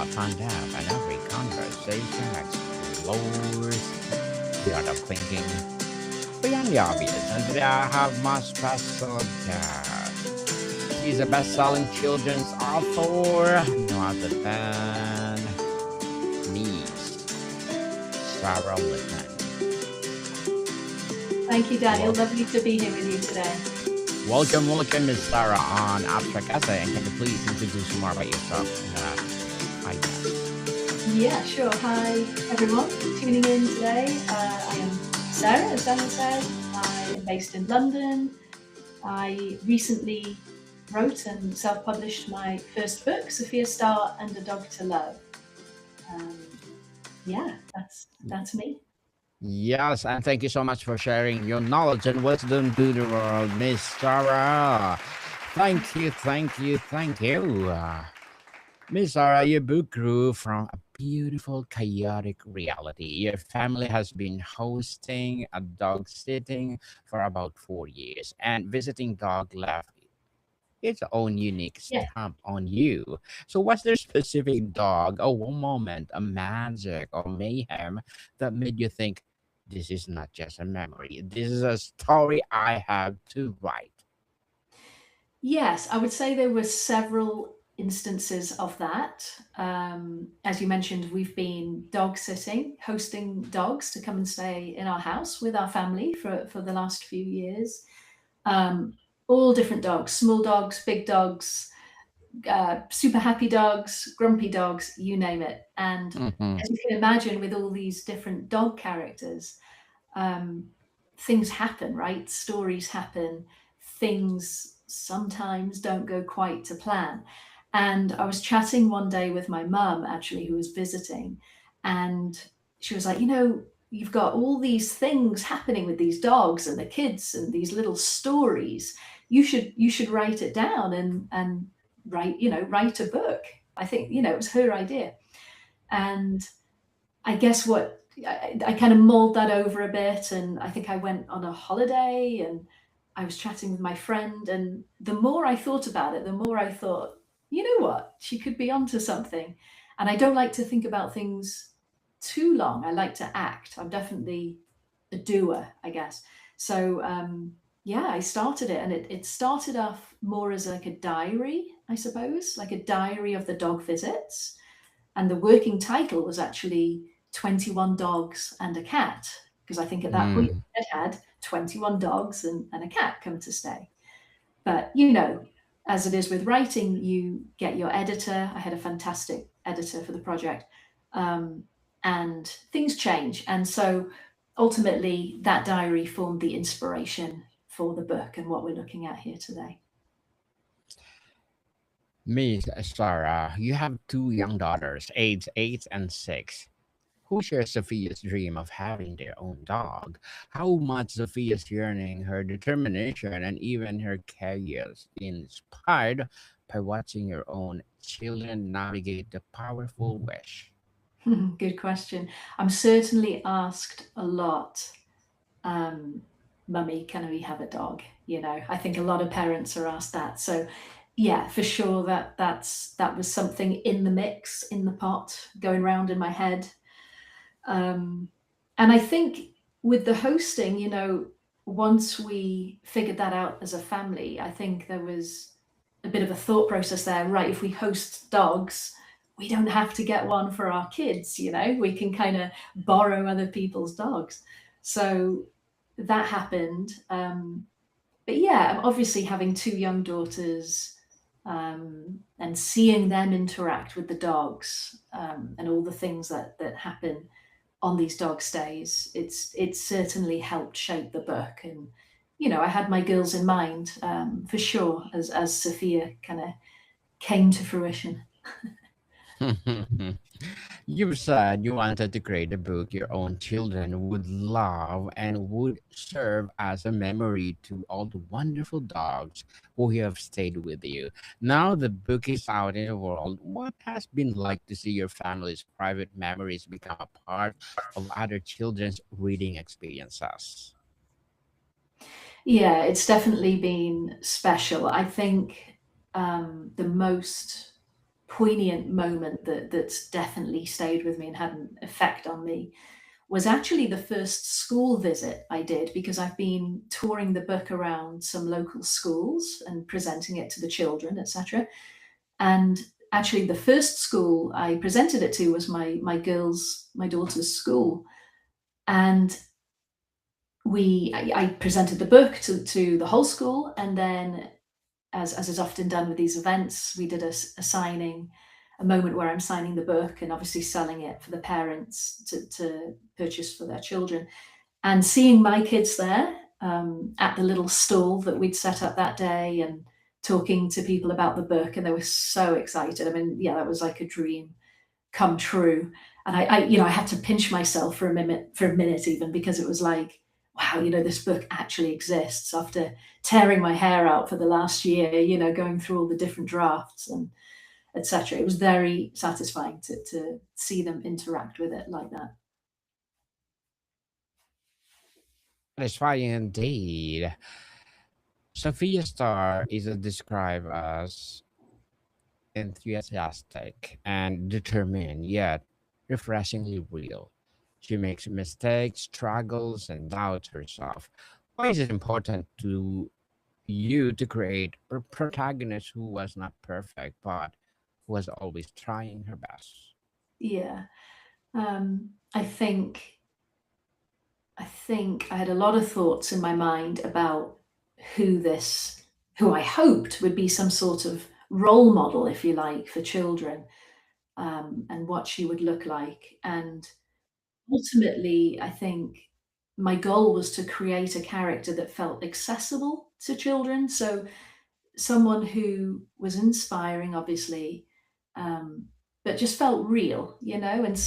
find out, and every conversation explores the art of thinking beyond the obvious. And today I have my special guest. She's a best-selling children's author, no other than Miss Sarah Lipman. Thank you, Daniel. Well, Lovely to be here with you today. welcome, Miss Sarah on Abstract Essay. And can you please introduce more about yourself? Hi, guys. Yeah, sure. Hi, everyone tuning in today. I am Sarah, as Daniel said. I am based in London. I recently wrote and self-published my first book, Sophia Star and a Dog to Love. Um, yeah, that's me. Yes, and thank you so much for sharing your knowledge and wisdom to the world, Miss Sarah. Thank you. Miss Sarah, your book grew from a beautiful, chaotic reality. Your family has been hosting a dog sitting for about 4 years, and visiting dog left its own unique Yeah. stamp on you. So, was there a specific dog, or one moment, a magic or mayhem that made you think, this is not just a memory, this is a story I have to write? Yes, I would say there were several instances of that. As you mentioned, we've been dog sitting, hosting dogs to come and stay in our house with our family for the last few years. Um, all different dogs, small dogs, big dogs, super happy dogs, grumpy dogs, you name it. And Hmm. as you can imagine, with all these different dog characters, um, things happen, right? Stories happen. Things sometimes don't go quite to plan. And I was chatting one day with my mum, actually, who was visiting, and she was like, you've got all these things happening with these dogs and the kids and these little stories. You should write it down and write a book. I think, it was her idea. And I guess what I kind of mulled that over a bit, and I think I went on a holiday and I was chatting with my friend, and the more I thought about it, the more I thought, you know what, she could be onto something. And I don't like to think about things too long. I like to act. I'm definitely a doer, I guess. So yeah, I started it, and it started off more as like a diary, I suppose, like a diary of the dog visits, and the working title was actually 21 Dogs and a Cat, because I think at that point Mm. it had 21 dogs and a cat come to stay. But, as it is with writing, you get your editor. I had a fantastic editor for the project, um, and things change. And so ultimately, that diary formed the inspiration for the book and what we're looking at here today. Miss Sarah, you have two young daughters, aged 8 and 6, who share Sophia's dream of having their own dog. How much Sophia's yearning, her determination, and even her chaos inspired by watching your own children navigate the powerful wish. Good question. I'm certainly asked a lot, um, "Mummy, can we have a dog?" I think a lot of parents are asked that. So, yeah, for sure that was something in the mix, in the pot, going round in my head. Um, and I think with the hosting, once we figured that out as a family, I think there was a bit of a thought process there. Right, if we host dogs, we don't have to get one for our kids. We can kind of borrow other people's dogs. So that happened. But yeah, obviously having two young daughters, and seeing them interact with the dogs, and all the things that happen on these dog stays, it's certainly helped shape the book. And I had my girls in mind, for sure, as Sophia kind of came to fruition. You said you wanted to create a book your own children would love and would serve as a memory to all the wonderful dogs who have stayed with you. Now the book is out in the world. What has been like to see your family's private memories become a part of other children's reading experiences? Yeah, it's definitely been special. I think the most poignant moment that's definitely stayed with me and had an effect on me was actually the first school visit I did, because I've been touring the book around some local schools and presenting it to the children, etc. And actually, the first school I presented it to was my daughter's school, and I presented the book to the whole school, and then, as is often done with these events, we did a signing, a moment where I'm signing the book and obviously selling it for the parents to purchase for their children. And seeing my kids there, at the little stall that we'd set up that day, and talking to people about the book, and they were so excited. I mean, yeah, that was like a dream come true. And I had to pinch myself for a minute even, because it was like, wow, this book actually exists after tearing my hair out for the last year, going through all the different drafts and etc. It was very satisfying to see them interact with it like that. Satisfying indeed. Sophia Starr is described as enthusiastic and determined, yet refreshingly real. She makes mistakes, struggles, and doubts herself. Why is it important to you to create a protagonist who was not perfect, but who was always trying her best? Yeah. I think I had a lot of thoughts in my mind about who this who I hoped would be some sort of role model, if you like, for children, and what she would look like. And ultimately, I think my goal was to create a character that felt accessible to children. So someone who was inspiring, obviously, um, but just felt real, and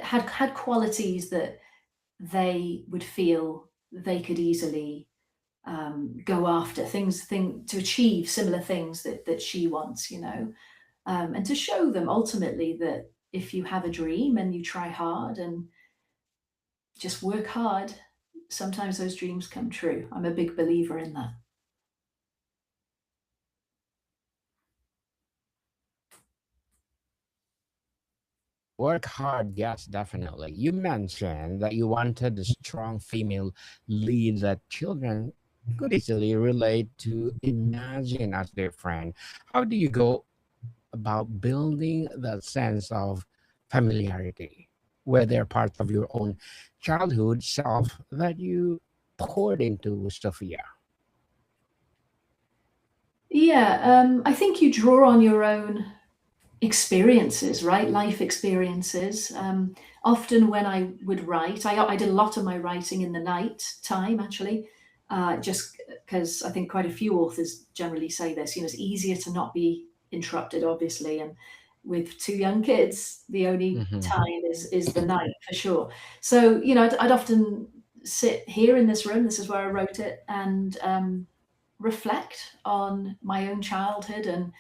had qualities that they would feel they could easily, go after to achieve similar things that she wants, and to show them ultimately that if you have a dream and you try hard and just work hard, sometimes those dreams come true. I'm a big believer in that. Work hard, yes, definitely. You mentioned that you wanted a strong female lead that children could easily relate to, imagine as their friend. How do you go about building that sense of familiarity, where they're parts of your own childhood self that you poured into Sophia? Yeah, I think you draw on your own experiences, right? Life experiences. Often when I would write, I did a lot of my writing in the night time, actually, just because I think quite a few authors generally say this. It's easier to not be interrupted, obviously, and with two young kids, the only Hmm. time is the night for sure. So I'd often sit here in this room. This is where I wrote it, and reflect on my own childhood and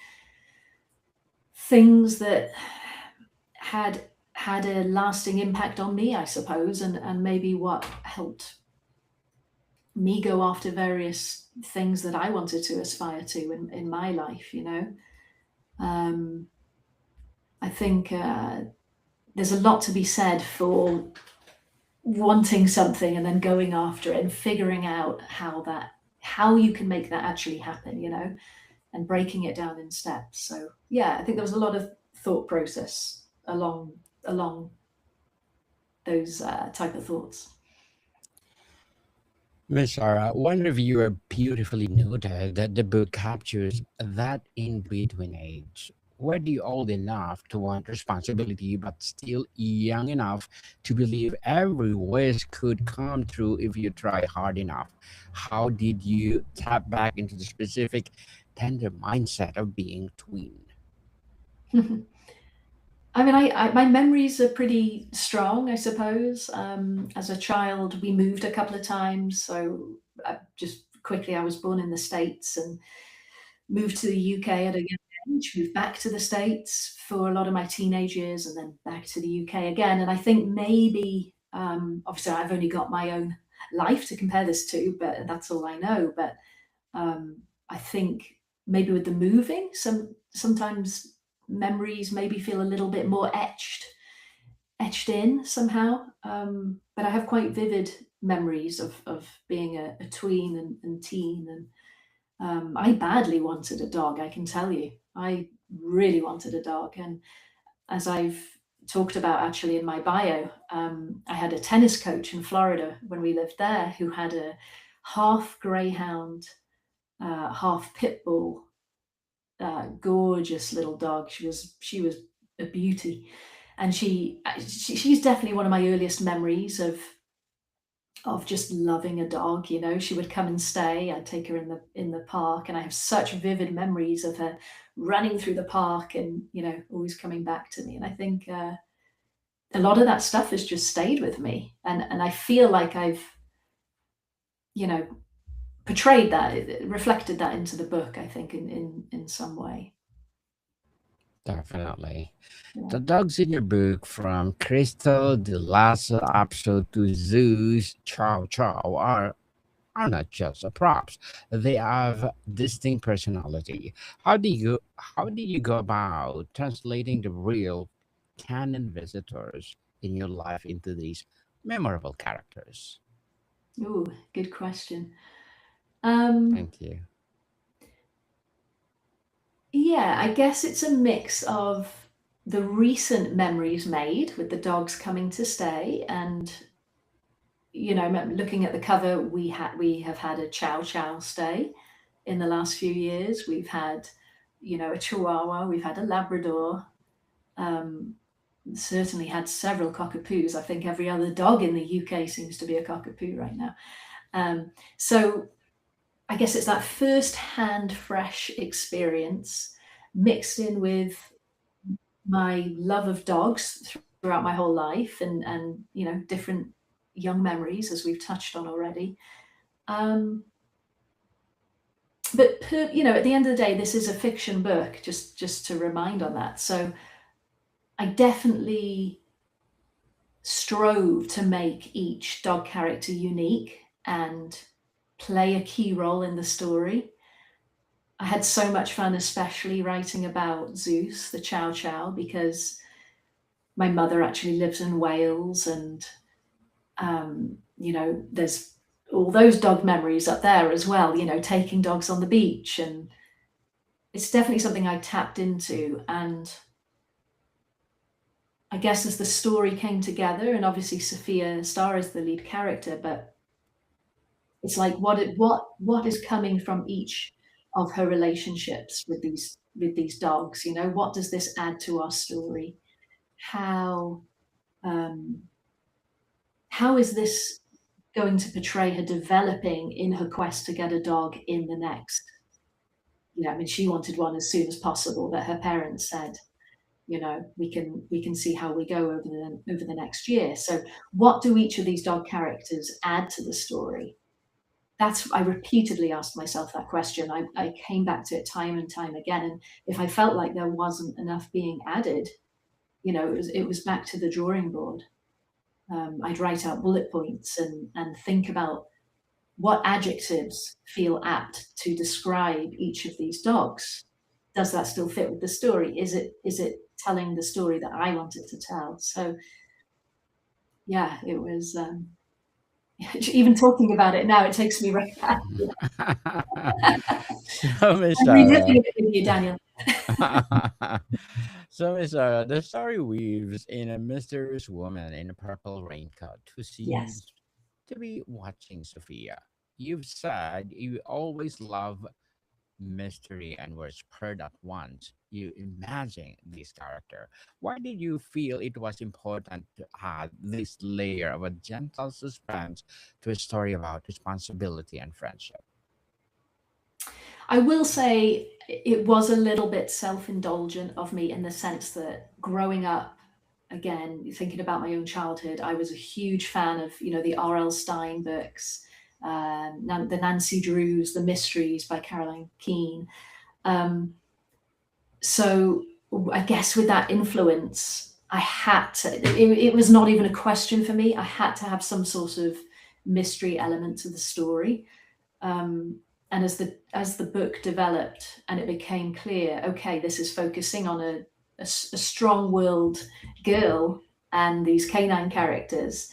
things that had a lasting impact on me, I suppose, and maybe what helped me go after various things that I wanted to aspire to in my life. Um, I think there's a lot to be said for wanting something and then going after it and figuring out how you can make that actually happen. And breaking it down in steps. So yeah, I think there was a lot of thought process along those type of thoughts. Miss Sarah, one reviewer beautifully noted that the book captures that in between age, where you old enough to want responsibility but still young enough to believe every wish could come true if you try hard enough. How did you tap back into the specific tender mindset of being tween? I mean, my memories are pretty strong, I suppose. As a child, we moved a couple of times. So just quickly, I was born in the States and moved to the UK at a young age, moved back to the States for a lot of my teenage years, and then back to the UK again. And I think maybe, obviously, I've only got my own life to compare this to, but that's all I know. But I think maybe with the moving, sometimes memories maybe feel a little bit more etched in somehow. But I have quite vivid memories of being a tween and teen, and I badly wanted a dog. I can tell you, I really wanted a dog, and as I've talked about actually in my bio, I had a tennis coach in Florida when we lived there who had a half greyhound, half pit bull, gorgeous little dog. She was a beauty, and she's definitely one of my earliest memories of just loving a dog. She would come and stay. I'd take her in the park, and I have such vivid memories of her running through the park and always coming back to me. And I think a lot of that stuff has just stayed with me, and I feel like I've you know portrayed that, reflected that into the book. I think in some way. Definitely. Yeah. The dogs in your book, from Crystal the last episode to Zeus Chow Chow, are not just a props. They have distinct personality. How do you go about translating the real canon visitors in your life into these memorable characters? Ooh, good question. Um, Thank you. yeah, I guess it's a mix of the recent memories made with the dogs coming to stay, and looking at the cover, we have had a Chow Chow stay in the last few years. We've had, a Chihuahua. We've had a Labrador. Um, Certainly had several cockapoos. I think every other dog in the UK seems to be a cockapoo right now. So I guess it's that first-hand fresh experience mixed in with my love of dogs throughout my whole life, and different young memories, as we've touched on already. Um, but at the end of the day, this is a fiction book. Just to remind on that. So I definitely strove to make each dog character unique and play a key role in the story. I had so much fun, especially writing about Zeus, the Chow Chow, because my mother actually lives in Wales, and there's all those dog memories up there as well. Taking dogs on the beach, and it's definitely something I tapped into. And I guess as the story came together, and obviously Sophia Starr is the lead character, but it's like what is coming from each of her relationships with these dogs. What does this add to our story? How um, how is this going to portray her developing in her quest to get a dog in the next? I mean, she wanted one as soon as possible, but her parents said, we can see how we go over the next year. So, what do each of these dog characters add to the story? I repeatedly asked myself that question. I came back to it time and time again, and if I felt like there wasn't enough being added, it was back to the drawing board. I'd write out bullet points and think about what adjectives feel apt to describe each of these dogs. Does that still fit with the story? Is it telling the story that I wanted to tell? So yeah, it was. Even talking about it now, it takes me right back. So, Miss I'm Sarah. revisiting it with you, Daniel. So, Miss Sarah, the story weaves in a mysterious woman in a purple raincoat who Yes. seems to be watching Sophia. You've said you always love mystery and were spurred at once. You imagine this character. Why did you feel it was important to add this layer of a gentle suspense to a story about responsibility and friendship? I will say it was a little bit self-indulgent of me, in the sense that growing up, again, thinking about my own childhood, I was a huge fan of, the R.L. Stein books, the Nancy Drews, the Mysteries by Caroline Keene. Um, so I guess with that influence, I had to. It was not even a question for me. I had to have some sort of mystery element to the story. And as the book developed and it became clear, okay, this is focusing on a strong-willed girl and these canine characters,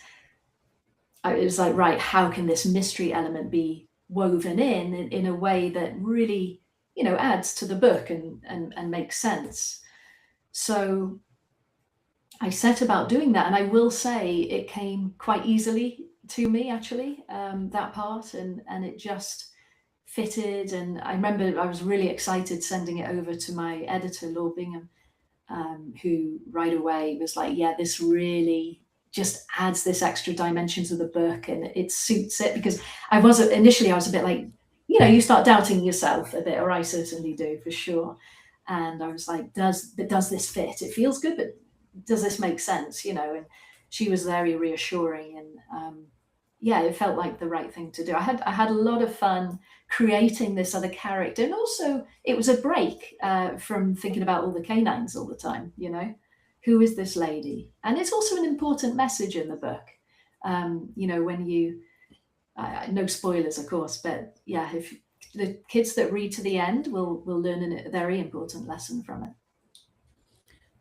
it was like, right, how can this mystery element be woven in a way that really, adds to the book and makes sense. So I set about doing that, and I will say it came quite easily to me, actually, that part, and it just fitted. And I remember I was really excited sending it over to my editor, Law Bingham, who right away was like, "Yeah, this really just adds this extra dimension to the book, and it suits it." Because I was a bit like, you start doubting yourself a bit, or I certainly do for sure. And I was like, does this fit? It feels good, but does this make sense? And she was very reassuring, and yeah, it felt like the right thing to do. I had a lot of fun creating this other character, and also it was a break from thinking about all the canines all the time. Who is this lady? And it's also an important message in the book. When you no spoilers, of course, but yeah, if the kids that read to the end will learn a very important lesson from it.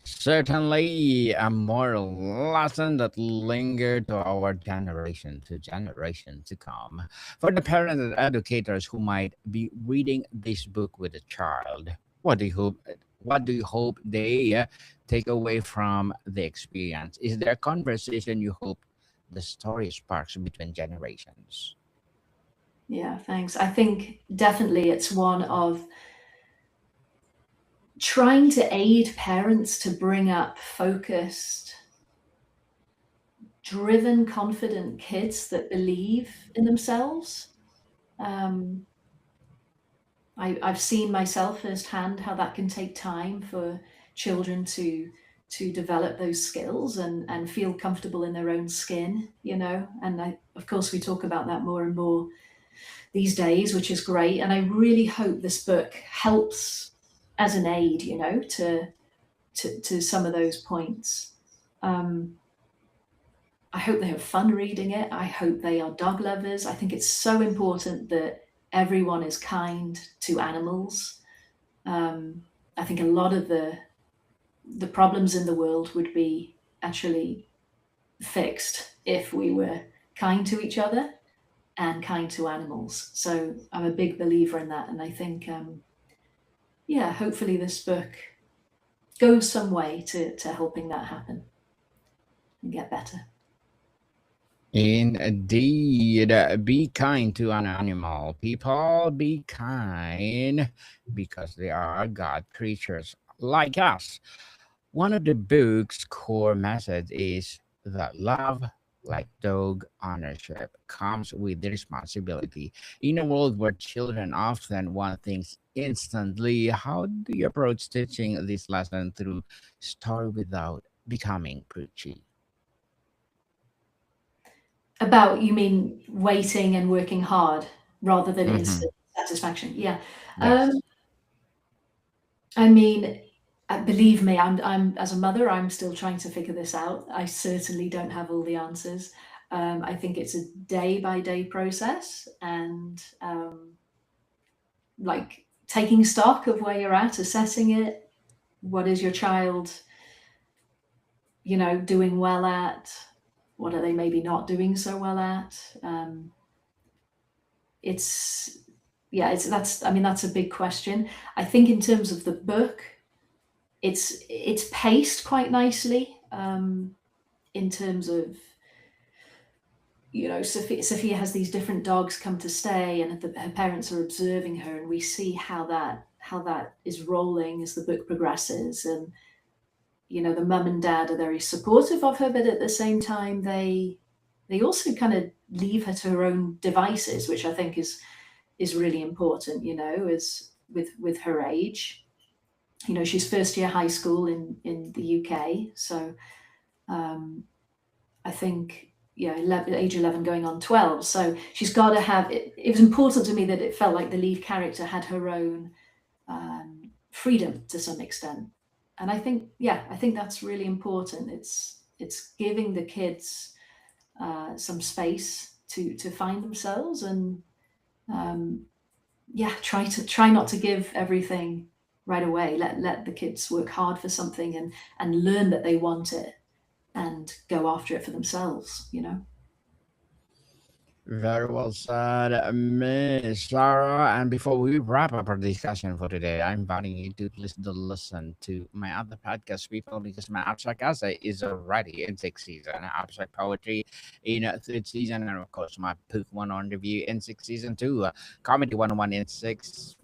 Certainly a moral lesson that linger to our generation to generation to come. For the parents and educators who might be reading this book with a child, what do you hope they take away from the experience? Is there a conversation you hope the story sparks between generations? Yeah, thanks. I think definitely it's one of trying to aid parents to bring up focused, driven, confident kids that believe in themselves. Um, I've seen myself firsthand how that can take time for children to develop those skills and feel comfortable in their own skin. And of course, we talk about that more and more these days, which is great. And I really hope this book helps as an aid, to some of those points. Um, I hope they have fun reading it. I hope they are dog lovers. I think it's so important that everyone is kind to animals. Um, I think a lot of the problems in the world would be actually fixed if we were kind to each other and kind to animals. So I'm a big believer in that, and I think, yeah, hopefully this book goes some way to helping that happen and get better. Indeed, be kind to an animal. People, be kind because they are God creatures like us. One of the book's core message is that love, like dog ownership, comes with the responsibility. In a world where children often want things instantly, how do you approach teaching this lesson through story without becoming preachy? About, you mean waiting and working hard rather than Mm-hmm. instant satisfaction? Yeah. Um, Yes. I mean, believe me, I'm as a mother, I'm still trying to figure this out. I certainly don't have all the answers. I think it's a day by day process, and like taking stock of where you're at, assessing it. What is your child, doing well at? What are they maybe not doing so well at? It's yeah, that's a big question. I think in terms of the book, it's paced quite nicely, in terms of, Sophia has these different dogs come to stay, and her parents are observing her, and we see how that is rolling as the book progresses. And the mum and dad are very supportive of her, but at the same time, they also kind of leave her to her own devices, which I think is really important. Is with her age. She's first year high school in the UK, so um, I think, yeah, age 11 going on 12. So she's got to have it. It was important to me that it felt like the lead character had her own freedom to some extent. And I think, yeah, I think that's really important. It's giving the kids some space to find themselves, and um, yeah, try not to give everything. right away. Let the kids work hard for something and learn that they want it and go after it for themselves, you know. Very well said, Miss Sarah. And before we wrap up our discussion for today, I'm inviting you to please do listen to my other podcast, people, because my abstract essay is already in sixth season, abstract poetry in third season, and of course my book one on review in sixth season too, comedy 101 in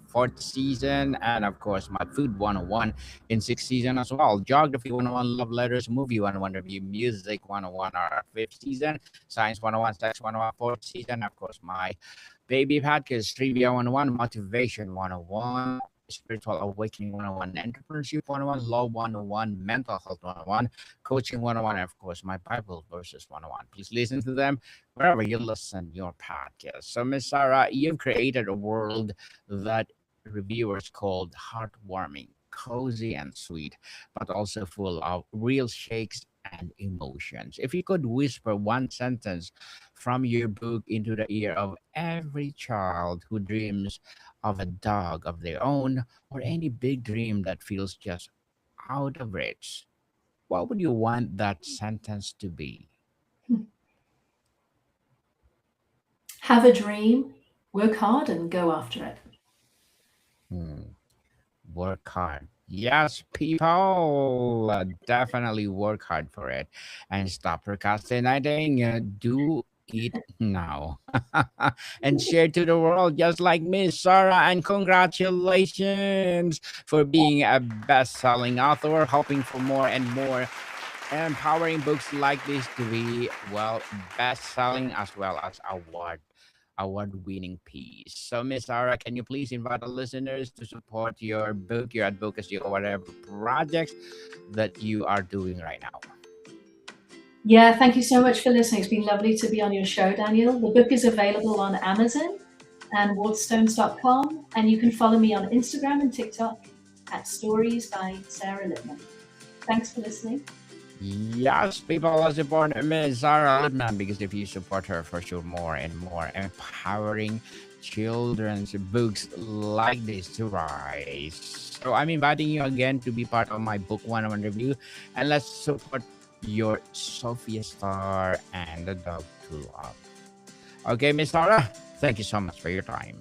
fourth season, and of course my food 101 in sixth season as well. Geography 101, love letters, movie 101 review, music 101 are fifth season. Science 101, Sex 101, fourth season. Of course, my baby podcast, Trivia 101, Motivation 101, Spiritual Awakening 101, Entrepreneurship 101, Law 101, Mental Health 101, Coaching 101, and of course, my Bible Verses 101. Please listen to them wherever you listen your podcast. So, Miss Sarah, you've created a world that reviewers called heartwarming, cozy, and sweet, but also full of real shakes and emotions. If you could whisper one sentence from your book into the ear of every child who dreams of a dog of their own or any big dream that feels just out of reach, what would you want that sentence to be? Have a dream, work hard, and go after it. Hmm. Work hard. Yes, people, definitely work hard for it and stop procrastinating. Do it now and share to the world, just like Miss Sarah. And congratulations for being a best selling author, hoping for more and more empowering books like this to be, well, best selling as well as award winning piece. So, Miss Sarah, can you please invite the listeners to support your book, your advocacy, or whatever projects that you are doing right now? Yeah, thank you so much for listening. It's been lovely to be on your show, Daniel. The book is available on Amazon and waterstones.com, and you can follow me on Instagram and TikTok at Stories by Sarah Lipman. Thanks for listening. Yes, people are supporting Miss Sarah Lipman because if you support her, for sure, more and more empowering children's books like this to rise. So I'm inviting you again to be part of my book 101 review, and let's support your Sophia Star and the dog to love. Okay, Miss Sarah, thank you so much for your time.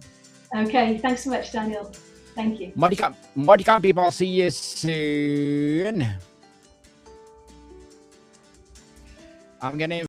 Okay, thanks so much, Daniel. Thank you. Modicum people, see you soon. I'm gonna